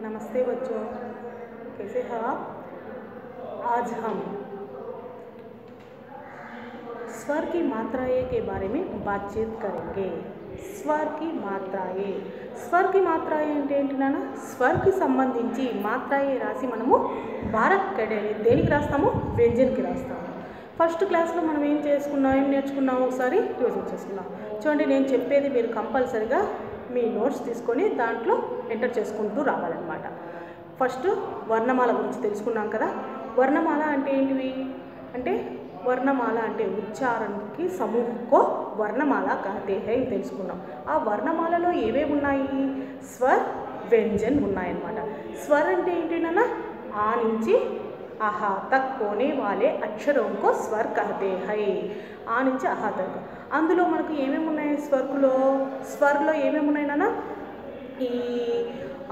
नमस्ते बच्चों, कैसे हैं आप। आज हम स्वर की मात्राएं के बारे में बातचीत करेंगे। स्वर की मात्राएं అంటే ఏంటి నాన్న, స్వర్కి సంబంధించి మాత్రాయే రాసి మనము భారత్ దేనికి రాస్తాము, వ్యంజన్కి రాస్తాము. ఫస్ట్ క్లాస్లో మనం ఏం నేర్చుకున్నాము ఒకసారి రివిజన్ చేసుకున్నాం. చూడండి, నేను చెప్పేది మీరు కంపల్సరిగా మీ నోట్స్ తీసుకొని దాంట్లో ఎంటర్ చేసుకుంటూ రావాలన్నమాట. ఫస్ట్ వర్ణమాల గురించి తెలుసుకున్నాం కదా. వర్ణమాల అంటే ఏంటివి అంటే, వర్ణమాల అంటే ఉచ్చారణకి సమూహకో వర్ణమాల कहते हैं తెలుసుకున్నాం. ఆ వర్ణమాలలో ఏవేవి ఉన్నాయి, స్వర్ వ్యంజన్ ఉన్నాయన్నమాట. స్వర్ అంటే ఏంటి నాన్న, ఆ నుంచి ఆహా తక్ होने वाले అక్షరం को స్వర్ कहते हैं. ఆ నుంచి ఆహా తక్. అందులో మనకు ఏమేమి ఉన్నాయి, స్వర్లో ఏమేమి ఉన్నాయి నాన్న, ఈ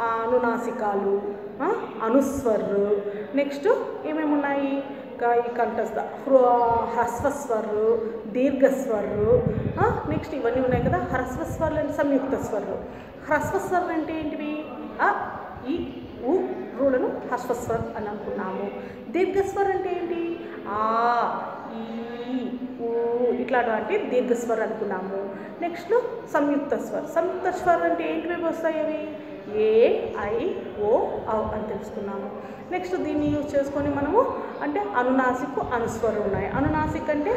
అనునాసికాలు, అనుస్వరు, నెక్స్ట్ ఏమేమి ఉన్నాయి, ఈ కంఠస్థ హ్రస్వస్వరు, దీర్ఘస్వరు, నెక్స్ట్ ఇవన్నీ ఉన్నాయి కదా. హ్రస్వస్వరులు అంటే సంయుక్త స్వరులు. హ్రస్వస్వరులు అంటే ఏంటివి, ఈ ఉ రూలను హ్రస్వస్వర్ అని అనుకున్నాము. దీర్ఘస్వర్ అంటే ఏంటి, ఆ ఈ ఊ ఇట్లాంటి దీర్ఘస్వర్ అనుకున్నాము. నెక్స్ట్ సంయుక్త స్వర్ అంటే ఏంటివి వస్తాయి, అవి ఏ ఐ ఓ ఔ అని తెలుసుకున్నాము. నెక్స్ట్ దీన్ని యూజ్ చేసుకొని మనము అంటే అనునాసిక్ అనుస్వరం ఉన్నాయి. అనునాసిక్ అంటే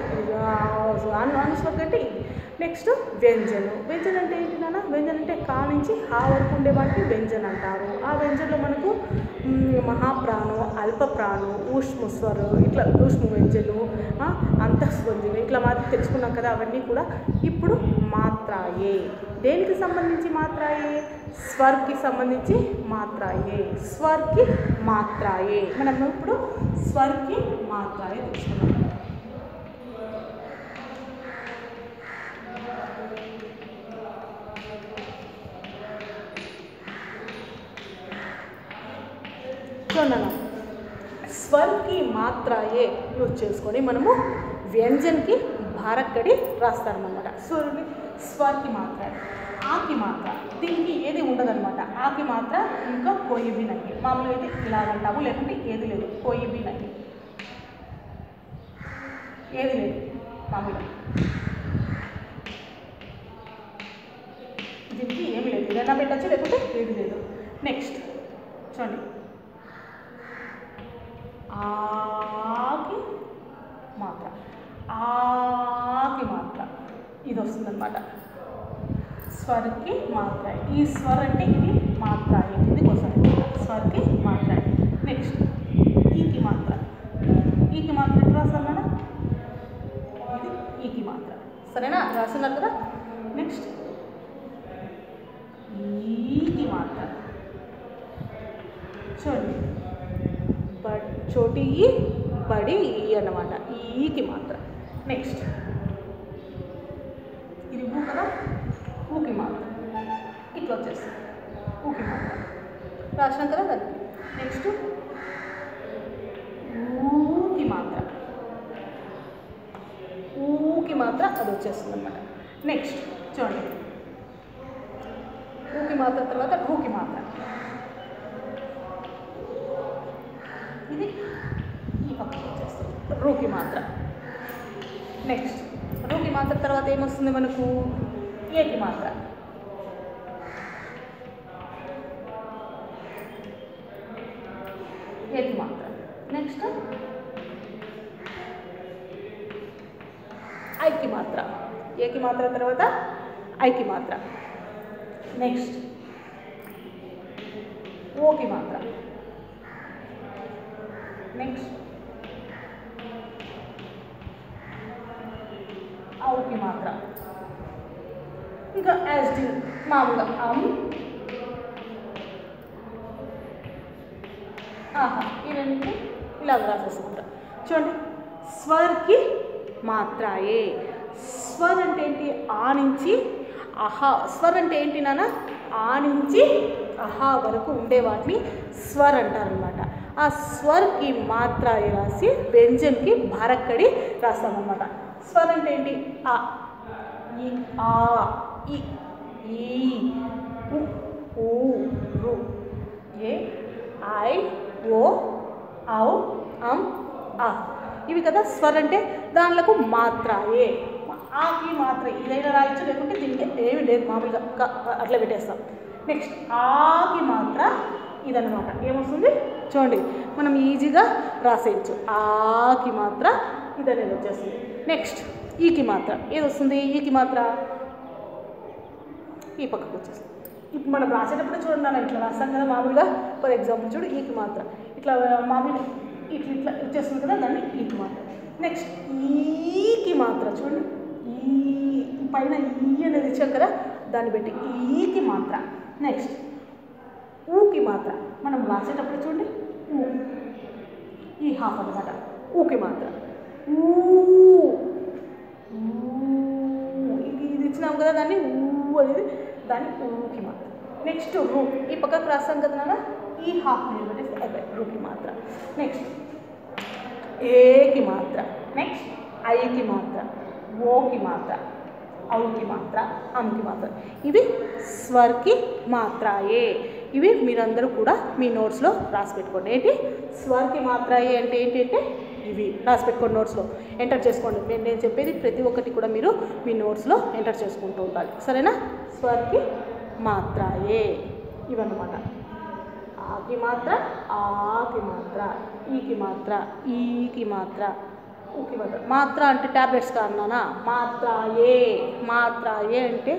అనుస్వరం అంటే ఇది. నెక్స్ట్ వ్యంజన్ అంటే ఏంటి నాన్న, వ్యంజన్ అంటే కా నుంచి హా వరకు ఉండే వాటిని వ్యంజన్ అంటారు. ఆ వ్యంజన్లో మనకు మహాప్రాణు, అల్పప్రాణు, ఊష్మస్వరు, ఇట్లా ఊష్మ వ్యంజను, అంతఃస్వంజను ఇట్లా మాత్రం తెలుసుకున్నాం కదా. అవన్నీ కూడా ఇప్పుడు మాత్రాయే. దేనికి సంబంధించి మాత్రాయే, స్వర్కి సంబంధించి మాత్రాయే. స్వర్కి మాత్రాయే. మనం ఇప్పుడు స్వర్కి మాత్రాయే తెలుసుకున్నాం. చూడండి, స్వర్కి మాత్రాయే యూజ్ చేసుకొని మనము వ్యంజన్కి భారక్కడి రాస్తారనమాట. స్వర్కి మాత్ర, ఆకి మాత్ర, దీనికి ఏది ఉండదన్నమాట. ఆకి మాత్ర ఇంకా కోయి బి నహీ. మామూలుగా అయితే ఇలా అంటాము, లేకుంటే ఏది లేదు, కోయి బి నహీ, ఏది లేదు మామూలుగా. దీనికి ఏమి లేదు, ఏదైనా పెట్టచ్చు, లేకుంటే ఏది లేదు. నెక్స్ట్ చూడండి, ఆకి మాత్ర, ఆకి మాత్ర ఇది వస్తుందన్నమాట. స్వర్కి మాత్ర, ఈ స్వర్ అంటే ఇది మాత్ర, ఇది వస్తుంది స్వర్కి మాత్ర. నెక్స్ట్ ఈకి మాత్ర, ఈకి మాత్ర ఎట్లా రాస్తాం మేడం, ఇది ఈకి మాత్ర, సరేనా, రాస్తున్నారు కదా. నెక్స్ట్ ఈకి మాత్ర, చూడండి చోటి ఈ బడి ఈ అన్నమాట, ఈకి మాత్ర. నెక్స్ట్ ఇది ఊ కదా, ఊకి మాత్ర ఇట్లా వచ్చేస్తుంది, ఊకి మాత్ర రాసినాం కదా దానికి. నెక్స్ట్ ఊకి మాత్ర, ఊకి మాత్ర అది వచ్చేస్తుంది అన్నమాట. నెక్స్ట్ చూడండి, ఊకి మాత్ర తర్వాత ఊకి మాత్ర, ఇది ఈ పక్కకు వచ్చేస్తుంది, రూకి మాత్ర. నెక్స్ట్ రూకి మాత్ర తర్వాత ఏమొస్తుంది మనకు, ఏకి మాత్ర. ఏకి మాత్ర. నెక్స్ట్ ఐకి మాత్ర, ఏకి మాత్ర తర్వాత ఐకి మాత్ర. నెక్స్ట్ ఓకి మాత్ర. నెక్స్ట్ ఔకి మాత్ర. ఇంకా యాజ్ డి మామూలుగా ఆహా ఈ రెండు ఇలాగ రాసేసుకుంటా. చూడండి, స్వర్కి మాత్రాయే. స్వర్ అంటే ఏంటి, ఆ నుంచి అహా. స్వర్ అంటే ఏంటి నాన్న, ఆ నుంచి అహా వరకు ఉండే వాటిని స్వర్ అంటారనమాట. ఆ స్వర్కి మాత్రాయే రాసి వ్యంజన్కి భారక్కడి రాస్తామన్నమాట. స్వర్ అంటే ఏంటి, ఆ ఈ ఆ ఈ ఊ రు ఏ ఐ, ఓ, ఔ, అం, ఆ. ఇవి కదా స్వర్ అంటే దానిలకు మాత్ర ఏ. ఆకి మాత్ర ఇదైనా రాయొచ్చు, లేకుంటే దీనికి ఏమి లేదు, మామూలుగా అట్లా పెట్టేస్తాం. నెక్స్ట్ ఆకి మాత్ర ఇదన్నమాట. ఏమొస్తుంది చూడండి, మనం ఈజీగా రాసేయచ్చు. ఆకి మాత్ర ఇదనేది వచ్చేస్తుంది. నెక్స్ట్ ఈకి మాత్ర ఏది వస్తుంది? ఈకి మాత్ర ఈ పక్కకు వచ్చేస్తుంది. ఇప్పుడు మనం రాసేటప్పుడు చూడండి, ఇట్లా రాస్తాం కదా మామూలుగా. ఫర్ ఎగ్జాంపుల్ చూడు, ఈకి మాత్ర ఇట్లా మామూలుగా ఇట్లా ఇట్లా వచ్చేస్తుంది కదా, దాన్ని ఈకి మాత్ర. నెక్స్ట్ ఈకి మాత్ర చూడండి, ఈ పైన ఈ అనేది ఇచ్చాం కదా, దాన్ని బట్టి ఈకి మాత్ర. నెక్స్ట్ ఊకి మాత్ర మనం రాసేటప్పుడు చూడండి, ఊ ఈ హాఫ్ అనమాట. ఊకి మాత్ర ఊ, ఇది ఇచ్చినాం కదా, దాన్ని ఊ అనేది, దాన్ని ఊకి మాత్ర. నెక్స్ట్ రూ ఈ పక్కకు రాస్తాం కదా నాన్న, ఈ హాఫ్ నిలబెట్టేసి రూకి మాత్ర. నెక్స్ట్ ఏకి మాత్ర. నెక్స్ట్ ఐకి మాత్ర, ఓకి మాత్ర, ఔకి మాత్ర, అంకి మాత్ర. ఇవి స్వర్కి మాత్రాయే. ఇవి మీరందరూ కూడా మీ నోట్స్లో రాసి పెట్టుకోండి. ఏంటి స్వర్కి మాత్రాయే అంటే ఏంటి అంటే ఇవి రాసి పెట్టుకోండి, నోట్స్లో ఎంటర్ చేసుకోండి. నేను చెప్పేది ప్రతి ఒక్కటి కూడా మీరు మీ నోట్స్లో ఎంటర్ చేసుకుంటూ ఉండాలి, సరేనా? స్వర్కి మాత్రాయే ఇవన్నమాట. ఆకి మాత్ర, ఆకి మాత్ర, ఈకి మాత్ర, ఈకి మాత్ర, ఊకి మాత్ర. మాత్ర అంటే ట్యాబ్లెట్స్ కాదన్నా, మాత్రాయే. మాత్రాయే అంటే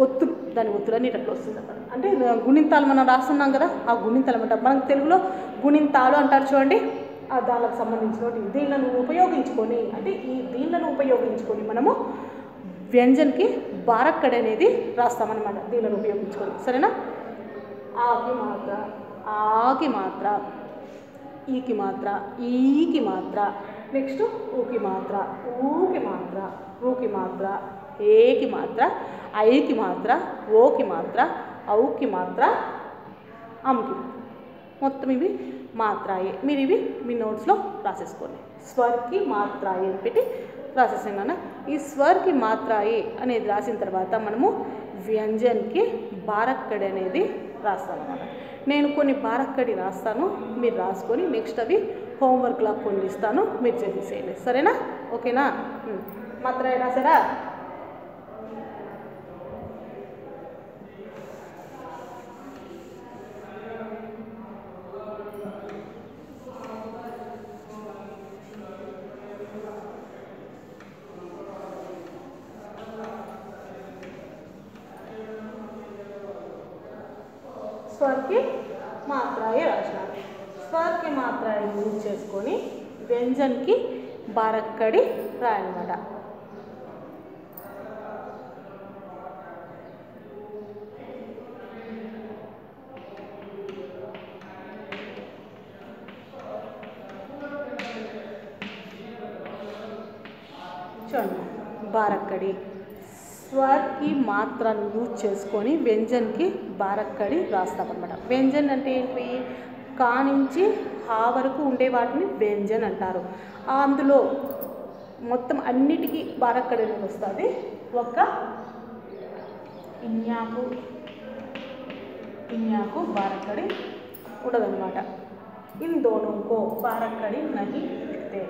ఒత్తులు, దాని ఒత్తులని ఇట్లా వస్తుంది అన్నమాట. అంటే గుణింతాలు మనం రాస్తున్నాం కదా, ఆ గుణింతాలు అంటారు. మనకు తెలుగులో గుణింతాలు అంటారు చూడండి, దానికి సంబంధించిన దీనిలను ఉపయోగించుకొని, అంటే దీనిలను ఉపయోగించుకొని మనము వ్యంజన్కి బారక్కడి అనేది రాస్తామన్నమాట, దీనిలను ఉపయోగించుకొని, సరేనా? ఆకి మాత్ర, ఆకి మాత్ర, ఈకి మాత్ర, ఈకి మాత్ర. నెక్స్ట్ ఊకి మాత్ర, ఊకి మాత్ర, రూకి మాత్ర, ఏకి మాత్ర, ఐకి మాత్ర, ఓకి మాత్ర, ఔకి మాత్ర, అంకి. మొత్తం ఇవి మాత్రాయే. మీరు ఇవి మీ నోట్స్లో రాసేసుకోండి. స్వర్కి మాత్రాయే అని పెట్టి రాసేసాను. ఈ స్వర్కి మాత్రాయే అనేది రాసిన తర్వాత మనము వ్యంజన్కి బారక్కడి అనేది రాస్తామన్నమాట. నేను కొన్ని బారక్కడి రాస్తాను, మీరు రాసుకొని నెక్స్ట్ అవి హోంవర్క్లా కొన్ని ఇస్తాను, మీరు చేసేసేయండి, సరేనా? ఓకేనా? మాత్రాయే రాసారా? స్వర్కి మాత్రాయే రాసినారు. స్వర్కి మాత్రాయే యూజ్ చేసుకొని వ్యంజన్కి బారక్కడి రాయనమాట. చూడండి, బారక్కడి స్వర్కి మాత్రను యూజ్ చేసుకొని వ్యంజన్కి బారక్కడి రాస్తామన్నమాట. వ్యంజన్ అంటే ఏంటి? కా నుంచి హా వరకు ఉండే వాటిని వ్యంజన్ అంటారు. అందులో మొత్తం అన్నిటికీ బారక్కడి అనేది వస్తుంది, ఒక్క ఇన్యాకు బారక్కడి ఉండదన్నమాట. ఇన్ దోనోకో బారక్కడి నహీ లిఖతే.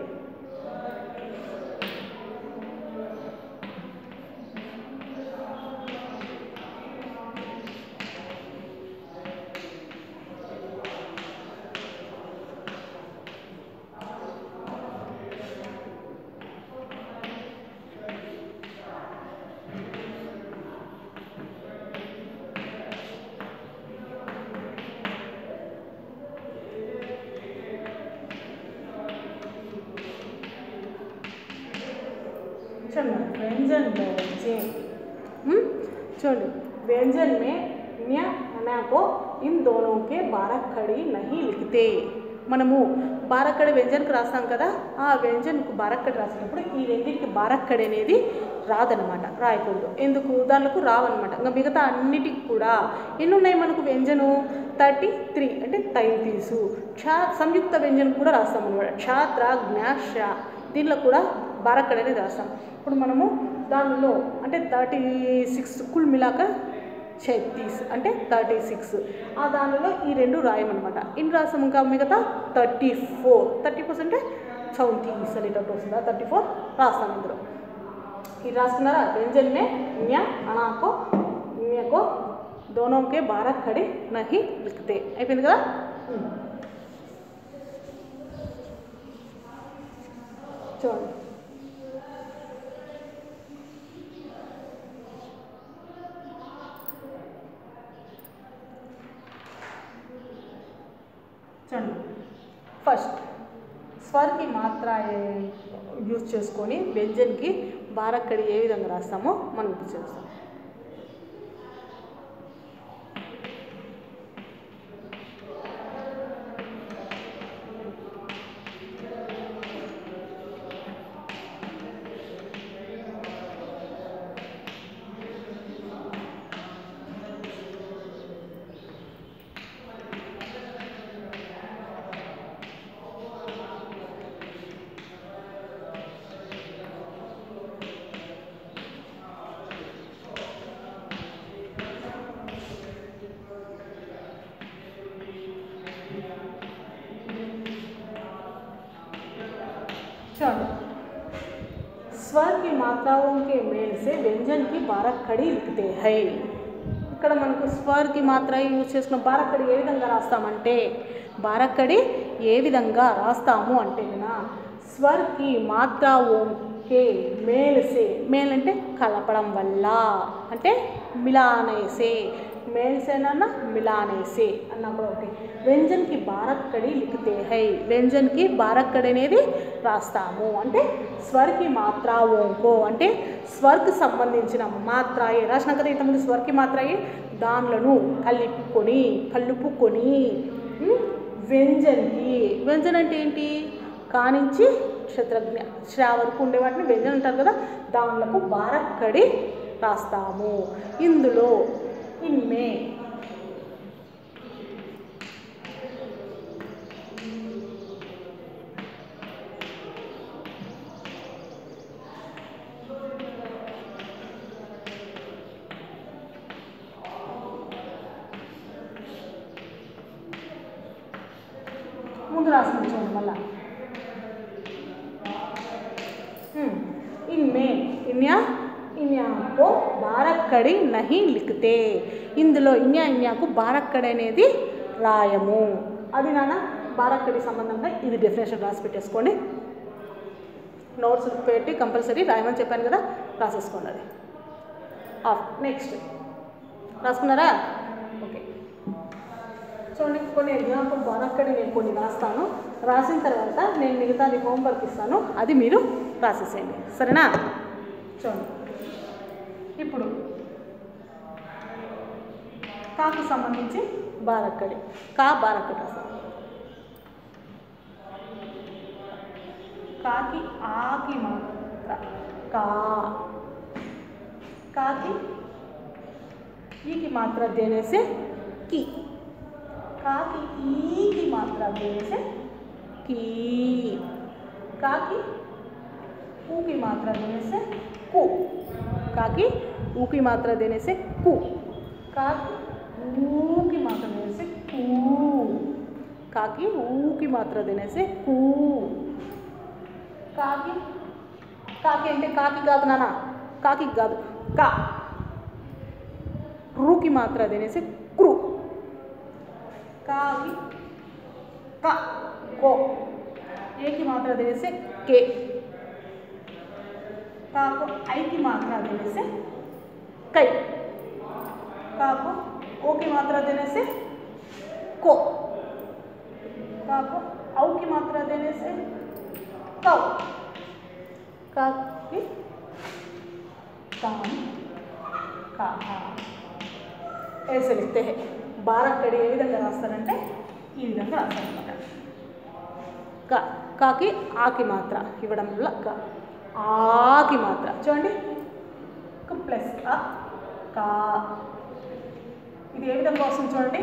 व्यंजन बच्चे छोड़ो व्यंजन में न्य ना को इन दोनों के बारक्कड़ी नहीं लिखते. మనము బారక్కడి వ్యంజనకు రాస్తాం కదా, ఆ వ్యంజనకు బారక్కడి రాసినప్పుడు ఈ రెండింటికి బారక్కడి అనేది రాదనమాట, రాయకూడదు. ఎందుకు? దానికి రావన్నమాట. ఇంకా మిగతా అన్నిటికి కూడా ఎన్ని ఉన్నాయి మనకు వ్యంజను? 33 అంటే తైతీసు. సంయుక్త వ్యంజనం కూడా రాస్తాం అనమాట. క్షాత్ర జ్ఞాష దీనిలో కూడా బారక్కడి అనేది రాస్తాం. ఇప్పుడు మనము దానిలో అంటే 36 కుల్ మిలాక 36 అంటే 36. ఆ దానిలో ఈ రెండు రాయమన్నమాట. ఇన్ని రాసాం, ఇంకా మిగతా 34 అంటే 34 అనేటట్టు వస్తుందా, 34 రాస్తాం ఇందులో. ఇది రాసుకున్నారా? व्यंजन में न्या अणा को न्या को दोनों के 12 खड़े नहीं लिखते. అయిపోయింది కదా. చూడండి, చూడండి. ఫస్ట్ స్వర్ కి మాత్ర యూజ్ చేసుకొని వ్యంజన్కి బారక్కడి ఏ విధంగా రాస్తామో మనం ఇప్పుడు చేస్తాం. स्वर की मात्राओं के मेल से व्यंजन की 12 खड़ी लिखते हैं. ఇక్కడ మనకు స్వర్ కి మాత్ర యూజ్ చేసుకున్న బారక్కడి ఏ విధంగా రాస్తామంటే, బారక్కడి ఏ విధంగా రాస్తాము అంటే స్వర్ కి మాత్రాओं के मेल से, मेल అంటే కలపడం వల్ల, అంటే మిలానే से, मेल से ना मिलाने से అన్న కూడా ఒకటి. व्यंजन की बारक्कड़ी लिखते हैं, व्यंजन की बारक्कड़ी అనేది రాస్తాము. అంటే స్వర్కి మాత్రాओं అంటే స్వర్కి సంబంధించిన మాత్రాయే రాసినాం కదా ఇంతకుముందు. స్వర్కి మాత్రాయే దాన్లను కలుపుకొని వ్యంజన్కి, వ్యంజన్ అంటే ఏంటి, కానించి క్షత్రజ్ఞ శ్రా వరకు ఉండే వాటిని వ్యంజన్ అంటారు కదా, దానిలకు బారక్కడి రాస్తాము. ఇందులో ఇన్మే ముందు రాసింది చూడండి మళ్ళా. ఇన్యాకు బారక్కడి నహి లిఖతే, ఇందులో ఇన్యాకు బారక్కడి అనేది రాయము. అది నాన్న బారక్కడి సంబంధంగా ఇది డెఫినేషన్ రాసి పెట్టేసుకోండి. నోట్స్ పెట్టి కంపల్సరీ రాయమని చెప్పాను కదా, రాసేసుకోండి. అది నెక్స్ట్ రాసుకున్నారా? ఓకే. చూడండి, కొన్ని ఎగ్జాంపుల్ బారక్కడి నేను కొన్ని రాస్తాను. రాసిన తర్వాత నేను మిగతాది హోంవర్క్ ఇస్తాను, అది మీరు రాసేసేయండి, సరేనా? చూడండి, ఇప్పుడు కాకు సంబంధించి బారక్కడి, బారక్కడి రాస్తాను. కాకి ఆకి మాత్ర కాకి ఈకి మాత్ర देने से की, काकी ई की मात्रा देने से की, काकी ऊ की मात्रा देने से कु, काकी ऊ की मात्रा देने से कु, काकी ऊ की मात्रा देने से कू, काकी ऊ की मात्रा देने से कू, काकी काकी అంటే కాకి కాదు నాన్న, కాకి కాదు, కా, रू की मात्रा देने से क्रू, काकी का को, ए की मात्रा देने से के, का को आई की मात्रा देने से कई, का को ओ की मात्रा देने से को, का को औ की मात्रा देने से कौ, का की काम कहा. ऐसे लिखते हैं. బారక్కడి ఏ విధంగా రాస్తారంటే ఈ విధంగా రాస్తారన్నమాట. కాకి ఆకి మాత్ర ఇవ్వడం వల్ల ఆకి మాత్ర చూడండి, ప్లస్ కా, ఇది ఏ విధంగా వస్తుంది చూడండి.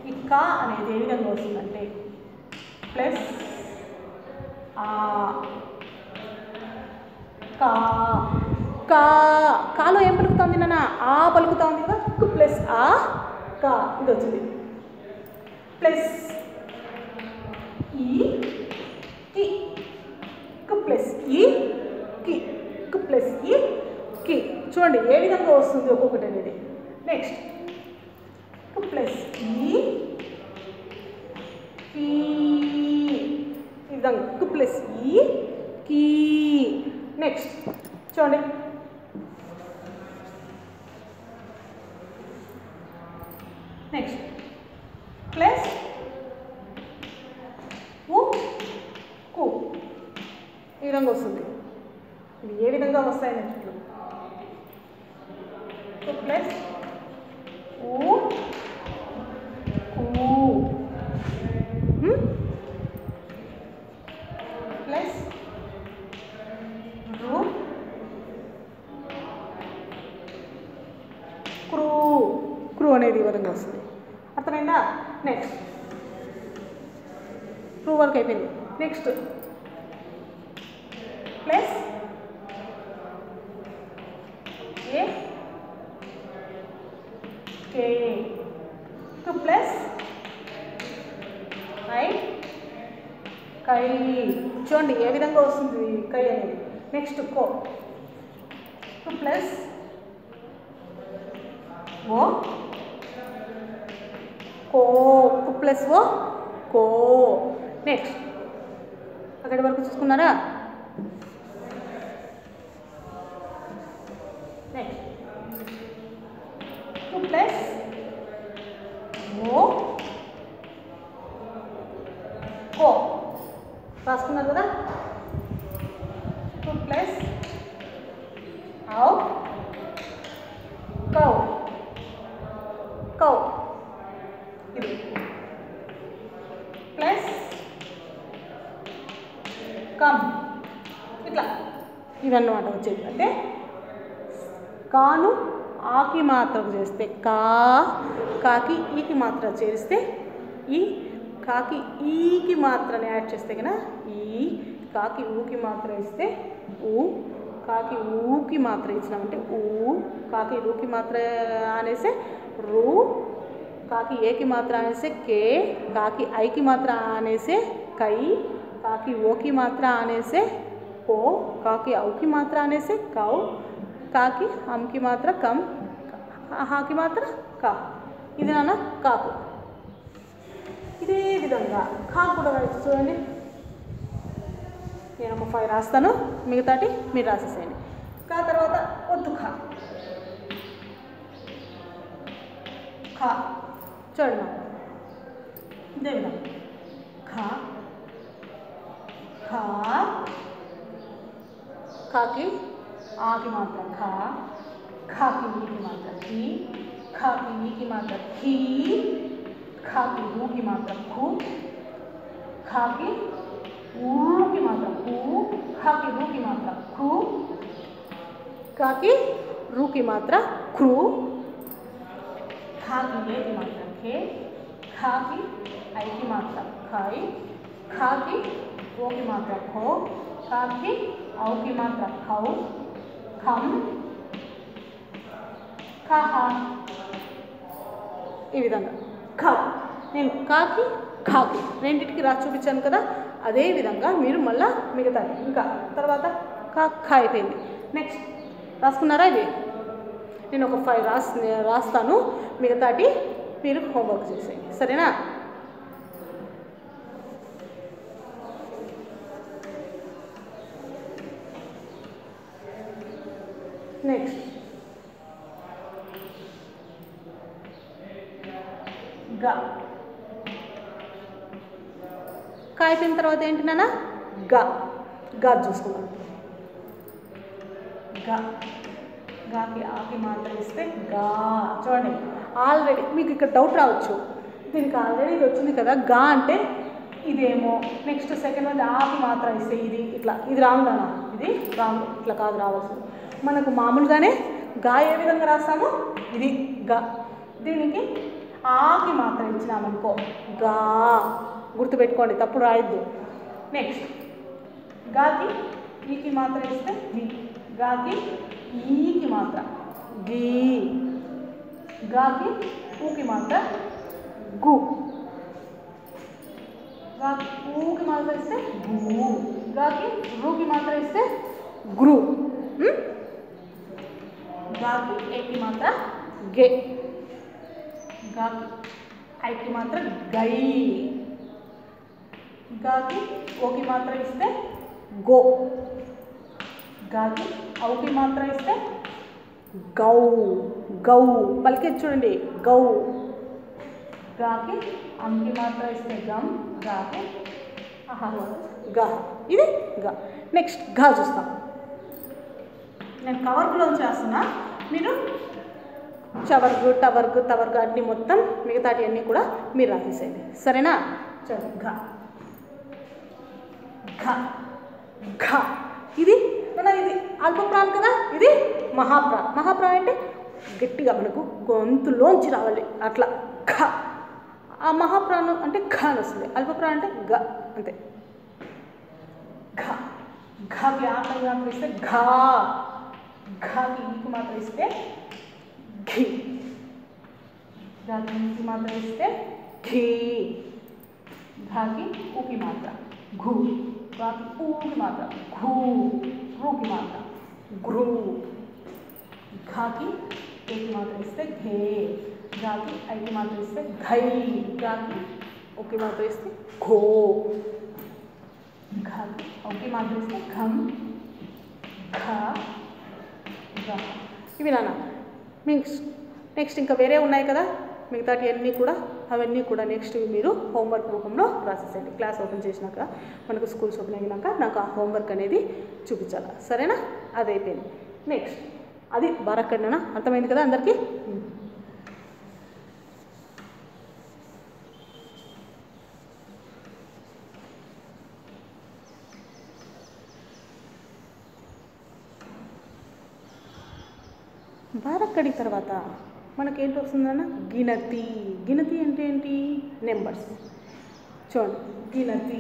ఈ కా అనేది ఏ విధంగా వస్తుందంటే ప్లస్ కా, కాలో ఏం పలుకుతుంది నాన్న, ఆ పలుకుతా ఉంది కదా, కు ప్లస్ ఆ కా ఇది వచ్చింది ప్లస్ ఈ కి కు ప్లస్ ఈ కి కు ప్లస్ ఈ కి చూడండి ఏ విధంగా వస్తుంది ఒక్కొక్కటి అనేది నెక్స్ట్ కు ప్లస్ ఈ కి ఈ విధంగా కు ప్లస్ ఈ కి నెక్స్ట్ చూడండి నెక్స్ట్ ప్లస్ ఉ కు ఈ విధంగా వస్తుంది ఇది ఏ విధంగా వస్తాయి నెక్స్ట్ ప్లస్ ఊ కు ప్లస్ రు క్రూ క్రూ అనేది ఈ విధంగా వస్తుంది అర్థమైందా నెక్స్ట్ క్రూ వరకు అయిపోయింది next plus A K plus I కై చూడండి ఏ విధంగా వస్తుంది కై అనేది నెక్స్ట్ కో ప్లస్ ఓ కో ప్లస్ ఓ కో నెక్స్ట్ అక్కడి వరకు చూసుకున్నారా నెక్స్ట్ ప్లస్ ఓ కో రాసుకున్నారు కదా ప్లస్ ఔ కౌ కౌ ఇది ప్లస్ కమ్ ఇట్లా ఇవన్నమాట వచ్చేది అంటే కాను ఆకి మాత్రం చేస్తే కాకి ఈకి మాత్ర చేస్తే ఈ కాకి ఈకి మాత్రని యాడ్ చేస్తే కనుక ఈ కాకి ఊకి మాత్ర ఇస్తే ఊ కాకి ఊకి మాత్ర ఇచ్చినామంటే ఊ కాకి రూకి మాత్ర అనేసి రూ కాకి ఏకి మాత్ర అనేసి కే కాకి ఐకి మాత్ర అనేసి కై కాకి ఓకి మాత్ర అనేసి కో కాకి ఔకి మాత్ర అనేసి కౌ కాకి హమ్కి మాత్ర కమ్ హాకి మాత్ర కా ఇది నాన్న కాకు ఇదే విధంగా కాకు కూడా రాయచ్చు చూడండి నేను ఒక 5 రాస్తాను మిగతాటి మీరు రాసేసేయండి కా తర్వాత వద్దు ఖా ఖా చూడండి ఇదే విధంగా ఖా ఖా ఖాకి ఆకి మాత్రం ఖా ఖాకి ఈకి మాత్రం ఖీ ఖాకి ఈకి మాత్రం ఖీ ఖాకి ఊకి మాత్రం ఖూ ఖాకి ఊకి మాత్రం ఖూ ఖాకి రూకి మాత్రం ఖూ కాకి రూకి మాత్ర క్రూ ఖాకి ఏకి మాత్రం ఖే ఖాకి ఐకి మాత్రం ఖై ఖాకి ఓకి మాత్రం ఖో కాకి ఔకి మాత్రం ఖౌ ఖమ్ ఖహ ఈ విధంగా ఖ నేను కాకి ఖాకి రెండింటికి రాసి చూపించాను కదా అదే విధంగా మీరు మళ్ళీ మిగతాది ఇంకా తర్వాత ఖ అయిపోయింది నెక్స్ట్ రాసుకున్నారా ఇది నేను ఒక 5 రాస్తాను మిగతాటి మీరు హోంవర్క్ చేసేయండి సరేనా నెక్స్ట్ గా అయిపోయిన తర్వాత ఏంటి నాన్న గా చూసుకున్నాం గాకి ఆకి మాత్రం ఇస్తే గా చూడండి ఆల్రెడీ మీకు ఇక్కడ డౌట్ రావచ్చు దీనికి ఆల్రెడీ ఇది వచ్చింది కదా గా అంటే ఇదేమో నెక్స్ట్ సెకండ్ వన్ ఆకి మాత్రం ఇస్తే ఇది ఇట్లా ఇది రాంగ్ నాన్న ఇది రాంగ్ ఇట్లా కాదు రావాల్సింది మనకు మామూలుగానే గా ఏ విధంగా రాస్తామో ఇది గా దీనికి ఆకి మాత్రం ఇచ్చినామనుకో గా గుర్తుపెట్టుకోండి తప్పుడు రాయొద్దు నెక్స్ట్ గాకి ఈకి మాత్రం ఇస్తే గి గాకి ఈకి మాత్రం గీ గాకి ఊకి మాత్ర గు, గాకి ఊకి మాత్ర ఇస్తే గు, గాకి రూకి మాత్ర ఇస్తే గ్రు, గాకి ఏకి మాత్ర గే, గాకి ఐకి మాత్ర గై, గాకి ఓకి మాత్ర ఇస్తే గో, గాకి ఔకి మాత్ర ఇస్తే గౌ, గౌ పలికే చూడండి గౌ, గాకి అంకి మాత్ర ఇస్తే గమ్, గాకి గా, ఇది గా. నెక్స్ట్ గా చూస్తాం. నేను కవర్లో చేస్తున్నా, మీరు చవర్గు టవర్గు తవర్గు అన్నీ మొత్తం మిగతాటి అన్నీ కూడా మీరు రాసేసేయండి, సరేనా? చూడండి ఘ, ఘ, ఘ. ఇది ఇది అల్పప్రాణం కదా, ఇది మహాప్రాణం. మహాప్రాణం అంటే గట్టిగా మనకు గొంతులోంచి రావాలి అట్లా ఘ. ఆ మహాప్రాణం అంటే ఘ అని వస్తుంది, అల్పప్రాణం అంటే గ అంతే. ఘ, ఘకి ఆకలి మాత్రం ఇస్తే ఘా, ఘకి ఈకి మాత్రం ఇస్తే ఘీ, ఘకి ఈకి మాత్రం ఇస్తే ఘీ, ఘకి ఊకి మాత్ర ఘు, ఘకి ఊకి మాత్ర ఘూ, రూకి మాత్ర గ్రూ, ఘకి ఏకి మాత్ర ఇస్తే ఘే, ఘకి ఐకి మాత్ర ఇస్తే ఘై, ఘకి ఊకి మాత్ర ఇస్తే ఘో, ఘకి ఔకి మాత్ర ఇస్తే ఘమ్, ఘ, ఘ. ఇవి నాన్న నెక్స్ట్ ఇంకా వేరే ఉన్నాయి కదా మిగతాటి అన్నీ కూడా, అవన్నీ కూడా నెక్స్ట్ మీరు హోంవర్క్ రూపంలో రాసేసేయండి. క్లాస్ ఓపెన్ చేసినాక మనకు స్కూల్స్ ఓపెన్ అయినాక నాకు ఆ హోంవర్క్ అనేది చూపించాలి, సరేనా? అది అయిపోయింది. నెక్స్ట్ అది బారక్కడనా, అర్థమైంది కదా అందరికీ? బారక్కడి తర్వాత మనకేంటి వస్తుందన్న గినతి. గినతి అంటే ఏంటి? నెంబర్స్. చూడండి గినతి,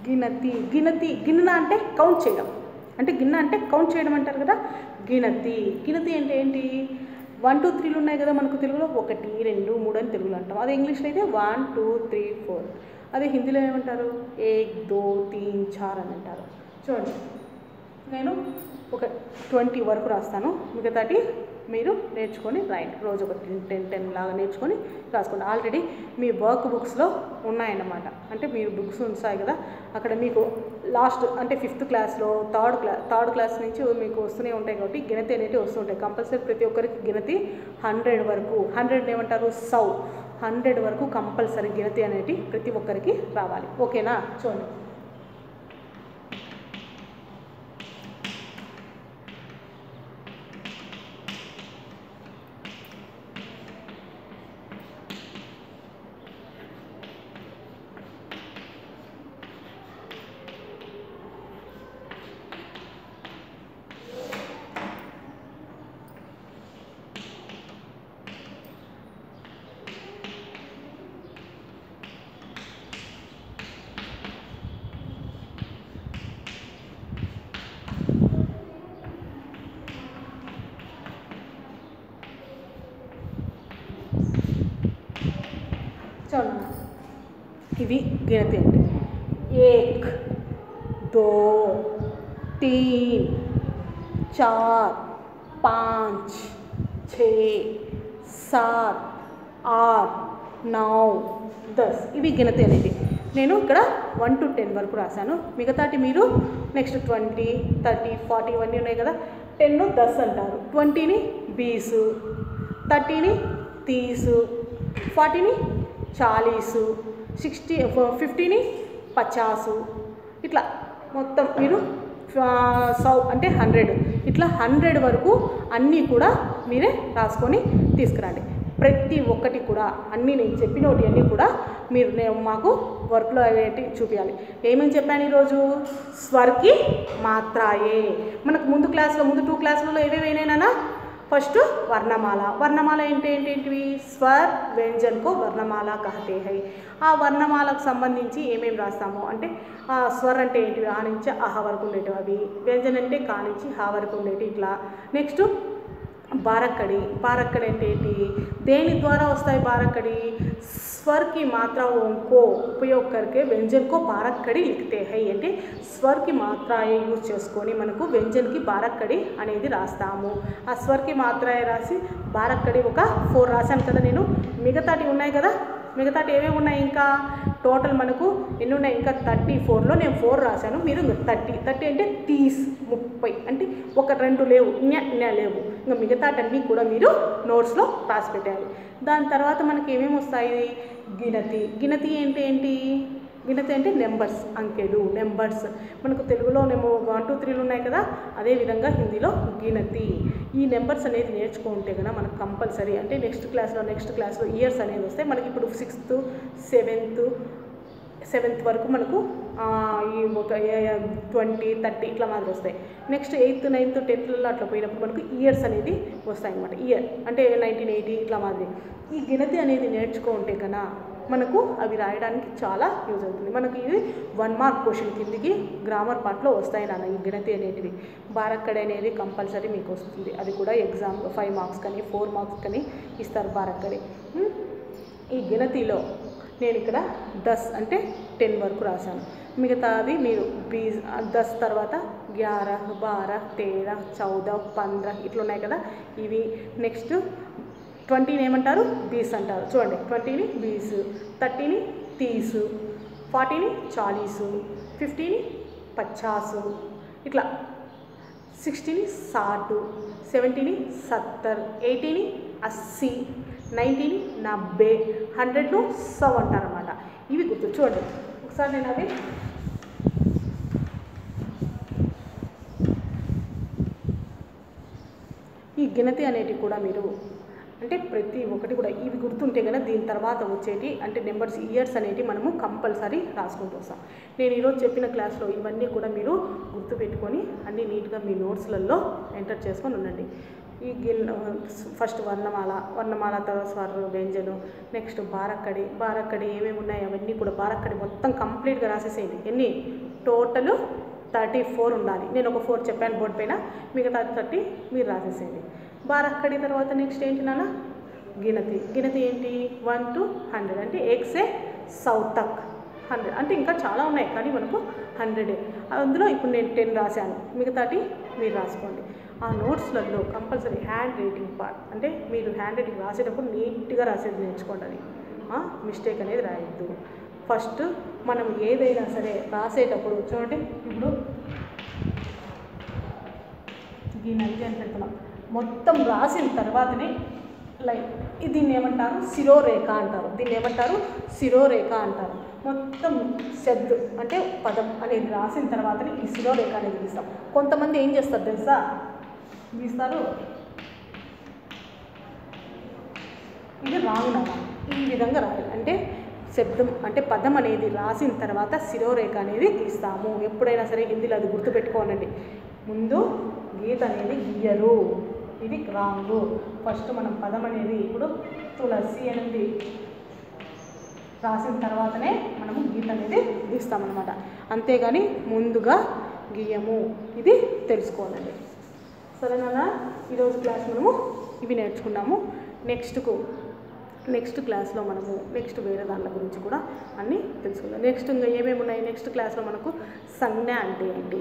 గినతి, గినతి గిన్నె అంటే కౌంట్ చేయడం, అంటే గిన్నె అంటే కౌంట్ చేయడం అంటారు కదా. గినతి, గినతి అంటే ఏంటి? 1 2 3లు ఉన్నాయి కదా మనకు తెలుగులో, 1 2 3 అని తెలుగులో అంటాం. అదే ఇంగ్లీష్లో అయితే 1 2 3 4. అదే హిందీలో ఏమంటారు? 1 2 3 4 అని అంటారు. చూడండి నేను ఒక 20 వరకు రాస్తాను, మిగతాటి మీరు నేర్చుకొని రాయండి. రోజు ఒక 10 లాగా నేర్చుకొని రాసుకోండి. ఆల్రెడీ మీ వర్క్ బుక్స్లో ఉన్నాయన్నమాట. అంటే మీరు బుక్స్ ఉంటాయి కదా, అక్కడ మీకు లాస్ట్ అంటే 5th క్లాస్లో థర్డ్ క్లాస్ నుంచి మీకు వస్తూనే ఉంటాయి కాబట్టి గినతి అనేవి వస్తుంటాయి కంపల్సరీ. ప్రతి ఒక్కరికి గినతి 100 వరకు, 100 ఏమంటారు? 100 వరకు కంపల్సరీ గినతి అనేవి ప్రతి ఒక్కరికి రావాలి. ఓకేనా? చూడండి చూడండి ఇవి గినతి అంటే 1 2 3 4 5 6 7 8 9 10 ఇవి గినతి అనేది. నేను ఇక్కడ 1 to 10 వరకు రాశాను. మిగతాటి మీరు నెక్స్ట్ 20 30 40 ఇవన్నీ ఉన్నాయి కదా. 10ను 10 అంటారు, 20ని 20, 30ని 30, 40ని 40, 60 50ని 50, ఇట్లా మొత్తం మీరు 100 అంటే 100, ఇట్లా 100 వరకు అన్నీ కూడా మీరే రాసుకొని తీసుకురండి. ప్రతి ఒక్కటి కూడా అన్నీ నేను చెప్పినవి అన్నీ కూడా మీరు మాకు వర్క్లో ఏంటి చూపించాలి. ఏమని చెప్పాను ఈరోజు? స్వర్కి మాత్రాయే. మనకు ముందు 2 క్లాసులలో ఏవేవైనా फर्स्ट वर्णमाला वर्णमाला ఏంటివి స్వర్ व्यंजन को वर्णमाला कहते हैं ఆ వర్ణమాలకు సంబంధించి ఏమేం రాస్తాము అంటే ఆ స్వర్ అంటే ఏంటివి ఆ నుంచి అహ వరకు ఉండేటివి అవి व्यंजन అంటే కా నుంచి హా వరకు ఉండేటి ఇట్లా నెక్స్ట్ बारक्कड़ी అంటే ఏంటి దేని ద్వారా వస్తాయి बारक्कड़ी स्वर की मात्राओं को उपयोग करके व्यंजन को बारक्कड़ी लिखते हैं అంటే स्वर की मात्रा యూజ్ చేసుకొని మనకు व्यंजन की बारक्कड़ी అనేది రాస్తాము ఆ స్వర్ की मात्रा రాసి बारक्कड़ी ఒక 4 రాశాను కదా నేను మిగతాటి ఉన్నాయి కదా మిగతాటి ఏమేమి ఉన్నాయి ఇంకా టోటల్ మనకు ఎన్ని ఉన్నాయి ఇంకా 34లో నేను 4 రాశాను మీరు 30 అంటే 30 అంటే ఒక 2 లేవు లేవు ఇంకా మిగతాటన్నీ కూడా మీరు నోట్స్లో రాసి పెట్టాలి దాని తర్వాత మనకి ఏమేమి వస్తాయి గినతి ఏంటి గినతి అంటే నెంబర్స్ అంకెలు నెంబర్స్ మనకు తెలుగులో 1 2 3లు ఉన్నాయి కదా అదే విధంగా హిందీలో గినతి ఈ నెంబర్స్ అనేది నేర్చుకుంటే కనుక మనకు కంపల్సరీ అంటే నెక్స్ట్ క్లాస్లో ఇయర్స్ అనేది వస్తాయి మనకి ఇప్పుడు 6th 7th వరకు మనకు ఈ ఒక 20 30 ఇట్లా మాదిరి వస్తాయి నెక్స్ట్ 8th 9th 10thలో అట్లా పోయినప్పుడు మనకు ఇయర్స్ అనేది వస్తాయి అన్నమాట ఇయర్ అంటే 1980 ఇట్లా మాదిరి ఈ గినతి అనేది నేర్చుకుంటే కనుక మనకు అవి రాయడానికి చాలా యూజ్ అవుతుంది మనకు ఇది 1 మార్క్ క్వశ్చన్ కిందికి గ్రామర్ పార్ట్లో వస్తాయి నాన్న ఈ గినతి అనేటివి బారక్కడి అనేది కంపల్సరీ మీకు వస్తుంది అది కూడా ఎగ్జామ్ 5 మార్క్స్ కానీ 4 మార్క్స్ కానీ ఇస్తారు బారక్కడి ఈ గినతిలో నేను ఇక్కడ 10 అంటే 10 వరకు రాశాను మిగతాది మీరు 10 తర్వాత 11 12 13 14 15 ఇట్లా ఉన్నాయి కదా ఇవి నెక్స్ట్ 20ని ఏమంటారు 20 అంటారు చూడండి 20ని 20 30ని 30 40ని 40 50ని 50 ఇట్లా 60ని 60 70ని 70 80ని 80 90ని 90 100ను 100 అంటారన్నమాట ఇవి గుర్తు చూడండి ఒకసారి నేను అవి ఈ గినతి అనేటివి కూడా మీరు అంటే ప్రతి ఒక్కటి కూడా ఇవి గుర్తుంటే కనుక దీని తర్వాత వచ్చేటి అంటే నెంబర్స్ ఇయర్స్ అనేవి మనము కంపల్సరీ రాసుకుంటూ వస్తాం నేను ఈరోజు చెప్పిన క్లాస్లో ఇవన్నీ కూడా మీరు గుర్తుపెట్టుకొని అన్నీ నీట్గా మీ నోట్స్లలో ఎంటర్ చేసుకొని ఉండండి ఈ ఫస్ట్ వర్ణమాల తర్వాత స్వర్ వ్యంజను నెక్స్ట్ బారక్కడి ఏమేమి ఉన్నాయి అవన్నీ కూడా బారక్కడి మొత్తం కంప్లీట్గా రాసేసేయండి ఎన్ని టోటల్ 34 ఉండాలి నేను ఒక 4 చెప్పాను బోర్డు పైన మిగతా 30 మీరు రాసేసేయండి బారక్కడి తర్వాత నెక్స్ట్ ఏంటి నాన్న గినతి ఏంటి 1 to 100 అంటే 1 से 100 तक 100 అంటే ఇంకా చాలా ఉన్నాయి కానీ మనకు 100 అందులో ఇప్పుడు నేను 10 రాశాను మిగతాటి మీరు రాసుకోండి ఆ నోట్స్లలో కంపల్సరీ హ్యాండ్ రైటింగ్ పార్ట్ అంటే మీరు హ్యాండ్ రైటింగ్ రాసేటప్పుడు నీట్గా రాసేది నేర్చుకోండి అది మిస్టేక్ అనేది రాయొద్దు ఫస్ట్ మనం ఏదైనా సరే రాసేటప్పుడు చూడండి ఇప్పుడు గినతి అని పెడుతున్నాం మొత్తం రాసిన తర్వాతనే లైక్ దీన్ని ఏమంటారు శిరోరేఖ అంటారు మొత్తం శబ్దు అంటే పదం అనేది రాసిన తర్వాతనే ఈ శిరోరేఖ అనేది గీస్తాం కొంతమంది ఏం చేస్తారు తెలుసా గీస్తారు ఇది రాంగ్ నాన్న ఈ విధంగా రాయాలి అంటే శబ్దం అంటే పదం అనేది రాసిన తర్వాత శిరోరేఖ అనేది గీస్తాము ఎప్పుడైనా సరే హిందీలో అది గుర్తుపెట్టుకోనండి ముందు గీత అనేది గీయరు ఇది రాంగు ఫస్ట్ మనం పదం అనేది ఇప్పుడు తులసి అనేది రాసిన తర్వాతనే మనము గీత అనేది గీస్తామన్నమాట అంతేగాని ముందుగా గీయము ఇది తెలుసుకోవాలండి సరేనా ఈరోజు క్లాస్ మనము ఇవి నేర్చుకున్నాము నెక్స్ట్ క్లాస్లో మనము నెక్స్ట్ వేరే దానిల గురించి కూడా అన్నీ తెలుసుకుందాం నెక్స్ట్ ఇంకా ఏమేమి ఉన్నాయి నెక్స్ట్ క్లాస్లో మనకు సంజ్ఞ అంటే ఏంటి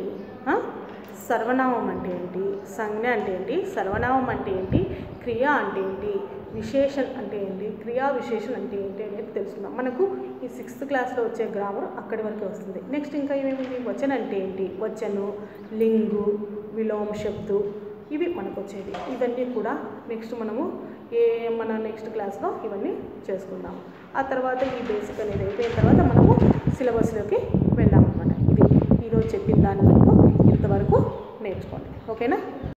సర్వనామం అంటే ఏంటి సంజ్ఞ అంటే ఏంటి సర్వనామం అంటే ఏంటి క్రియ అంటే ఏంటి విశేషణ్ అంటే ఏంటి క్రియా విశేషణ్ అంటే ఏంటి అనేది తెలుసుకుందాం మనకు ఈ 6th క్లాస్లో వచ్చే గ్రామర్ అక్కడి వరకే వస్తుంది నెక్స్ట్ ఇంకా ఏమేమి వచన అంటే ఏంటి వచను లింగు విలోమ శబ్దు ఇవి మనకు వచ్చేది ఇవన్నీ కూడా నెక్స్ట్ మనము మన నెక్స్ట్ క్లాస్లో ఇవన్నీ చేసుకుందాం ఆ తర్వాత ఈ బేసిక్ అనేది అయిపోయిన తర్వాత మనము సిలబస్లోకి వెళ్దాం అన్నమాట ఇది ఈరోజు చెప్పిన దాని వరకు ఇంతవరకు నేర్చుకోండి ఓకేనా